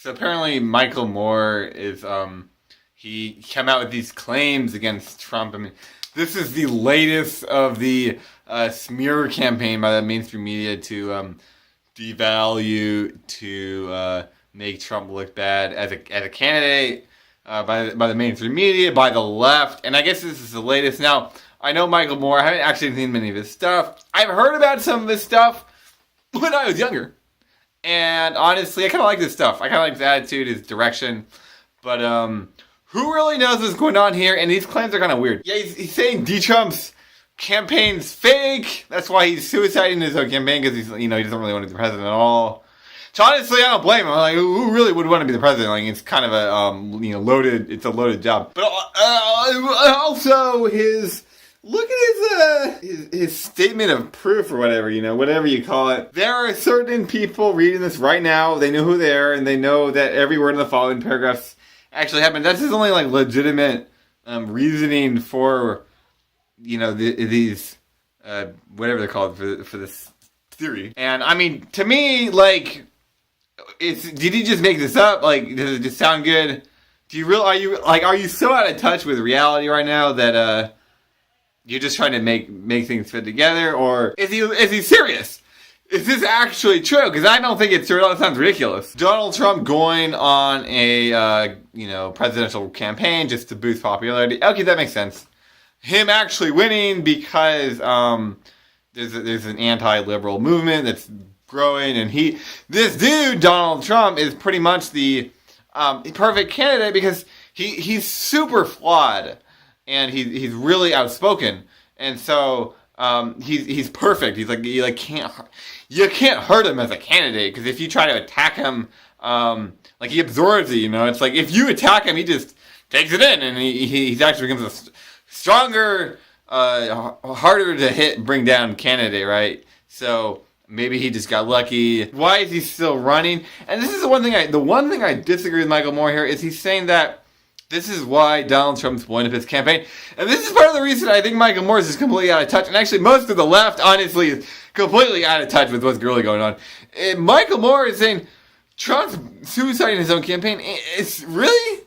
So apparently Michael Moore is he came out with these claims against Trump. I mean, this is the latest of the smear campaign by the mainstream media to devalue, to make Trump look bad as a candidate, by the mainstream media, by the left, and I guess this is the latest. Now, I know Michael Moore. I haven't actually seen many of his stuff. I've heard about some of his stuff when I was younger. And honestly, I kind of like this stuff. I kind of like his attitude, his direction. But who really knows what's going on here? And these claims are kind of weird. Yeah, he's saying Trump's campaign's fake. That's why he's suiciding his own campaign, because he doesn't really want to be the president at all. So honestly, I don't blame him. Like, who really would want to be the president? Like, it's kind of a it's a loaded job. But also look at his statement of proof or whatever, whatever you call it. There are certain people reading this right now. They know who they are, and they know that every word in the following paragraphs actually happened. That's his only legitimate reasoning for these whatever they're called for this theory. And I mean, to me, did he just make this up? Does it just sound good? Are you so out of touch with reality right now that you're just trying to make things fit together, or is he serious? Is this actually true? Because I don't think it's true. It sounds ridiculous. Donald Trump going on a presidential campaign just to boost popularity. Okay, that makes sense. Him actually winning because there's an anti-liberal movement that's growing, and this dude Donald Trump is pretty much the perfect candidate because he's super flawed. And he's really outspoken, and so he's perfect. He's you can't hurt him as a candidate, because if you try to attack him, he absorbs it. It's like if you attack him, he just takes it in, and he actually becomes a stronger, harder to bring down candidate, right? So maybe he just got lucky. Why is he still running? And this is the one thing I disagree with Michael Moore here is he's saying that this is why Donald Trump's won his campaign. And this is part of the reason I think Michael Moore is just completely out of touch. And actually, most of the left, honestly, is completely out of touch with what's really going on. And Michael Moore is saying Trump's suiciding his own campaign. It's really?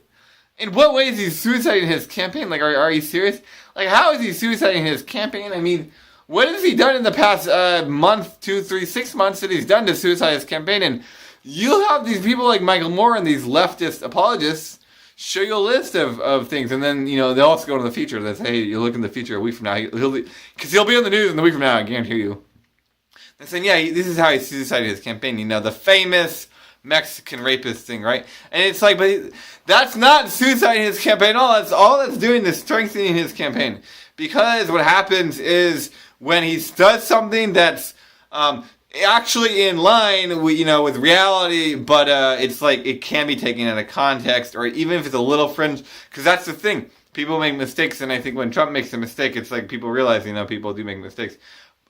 In what way is he suiciding his campaign? Are you serious? How is he suiciding his campaign? I mean, what has he done in the past month, 2, 3, 6 months that he's done to suicide his campaign? And you'll have these people like Michael Moore and these leftist apologists show you a list of things, and then they'll also go into the future. They say, hey, you look in the future a week from now, because he'll be on the news in the week from now. I guarantee you. They're saying, yeah, this is how he suicided his campaign. The famous Mexican rapist thing, right? And it's but that's not suiciding his campaign at all. That's doing is strengthening his campaign, because what happens is when he does something that's actually in line with reality, but it's it can be taken out of context, or even if it's a little fringe, because that's the thing. People make mistakes, and I think when Trump makes a mistake, it's people realize, people do make mistakes.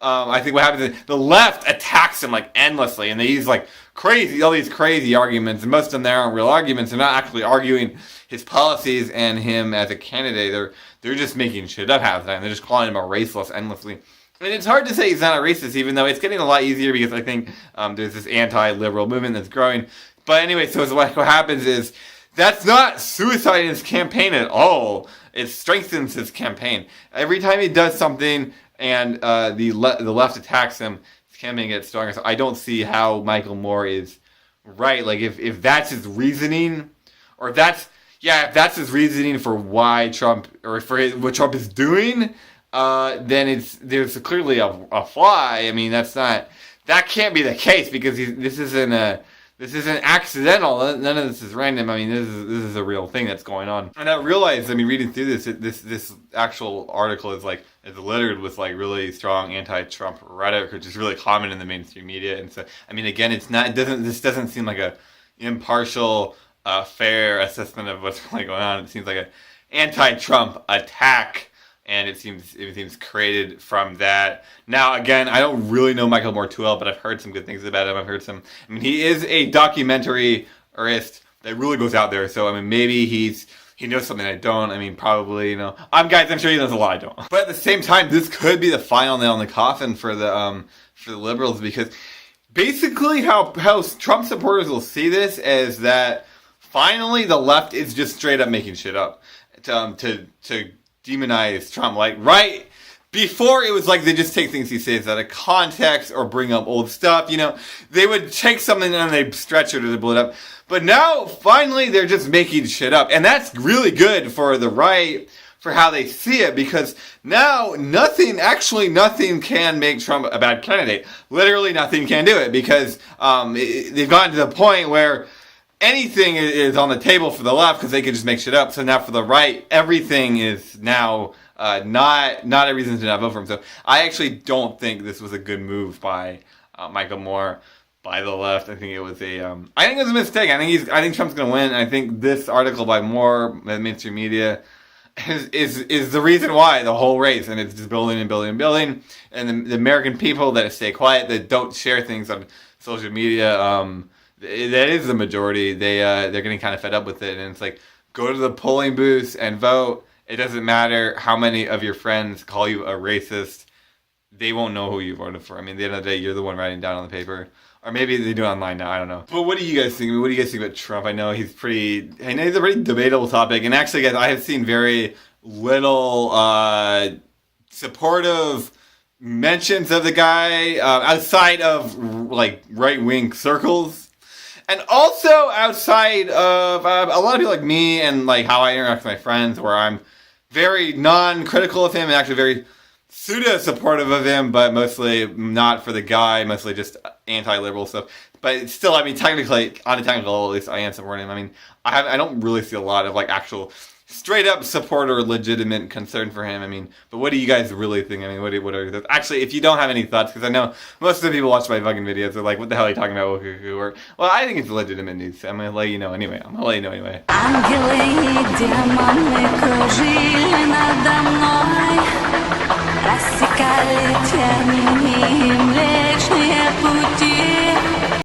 I think what happens is the left attacks him endlessly, and they use all these crazy arguments, and most of them they aren't real arguments. They're not actually arguing his policies and him as a candidate. They're just making shit up half the time. They're just calling him a racist endlessly. And it's hard to say he's not a racist, even though it's getting a lot easier, because I think there's this anti-liberal movement that's growing. But anyway, so what happens is that's not suiciding his campaign at all. It strengthens his campaign. Every time he does something and the left attacks him, his campaign gets stronger. So I don't see how Michael Moore is right. If that's his reasoning, or if that's his reasoning for why Trump, or for what Trump is doing, then there's clearly a flaw. I mean, that can't be the case, because this isn't accidental. None of this is random. I mean, this is a real thing that's going on. And I realized, reading through this actual article is littered with really strong anti-Trump rhetoric, which is really common in the mainstream media. And so, I mean, again, this doesn't seem like a impartial, fair assessment of what's really going on. It seems like an anti-Trump attack. And it seems created from that. Now, again, I don't really know Michael Moore too well, but I've heard some good things about him. He is a documentary artist that really goes out there. So, maybe he knows something I don't. Probably, I'm sure he knows a lot I don't. But at the same time, this could be the final nail in the coffin for the liberals, because basically how Trump supporters will see this is that finally the left is just straight up making shit up to demonize Trump. Like, right before, it was like they just take things he says out of context or bring up old stuff. You know, they would take something and they'd stretch it or they blow it up. But now, finally, they're just making shit up. And that's really good for the right, for how they see it, because now nothing can make Trump a bad candidate. Literally nothing can do it, because they've gotten to the point where anything is on the table for the left because they can just make shit up. So now for the right, everything is now not a reason to not vote for him. So I actually don't think this was a good move by Michael Moore, by the left. I think it was a mistake. I think Trump's going to win. I think this article by Moore, mainstream media, is the reason why the whole race, and it's just building and building and building. And the American people that stay quiet, that don't share things on social media, that is the majority. They're getting kind of fed up with it, and it's like, go to the polling booths and vote. It doesn't matter how many of your friends call you a racist. They won't know who you voted for. I mean, at the end of the day, you're the one writing down on the paper. Or maybe they do it online now, I don't know. But what do you guys think? I mean, what do you guys think about Trump? I know he's a pretty debatable topic. And actually, guys, I have seen very little supportive mentions of the guy outside of, like, right-wing circles. And also outside of a lot of people like me and, like, how I interact with my friends, where I'm very non-critical of him and actually very pseudo-supportive of him, but mostly not for the guy, mostly just anti-liberal stuff. But still, I mean, technically, on a technical level, at least, I am supporting him. I mean, I don't really see a lot of, like, actual straight-up support or legitimate concern for him. I mean, but what do you guys really think? I mean, what are your thoughts? Actually, if you don't have any thoughts, because I know most of the people watch my fucking videos, they're like, what the hell are you talking about? Well, I think it's legitimate news. I'm going to let you know anyway. Рассекали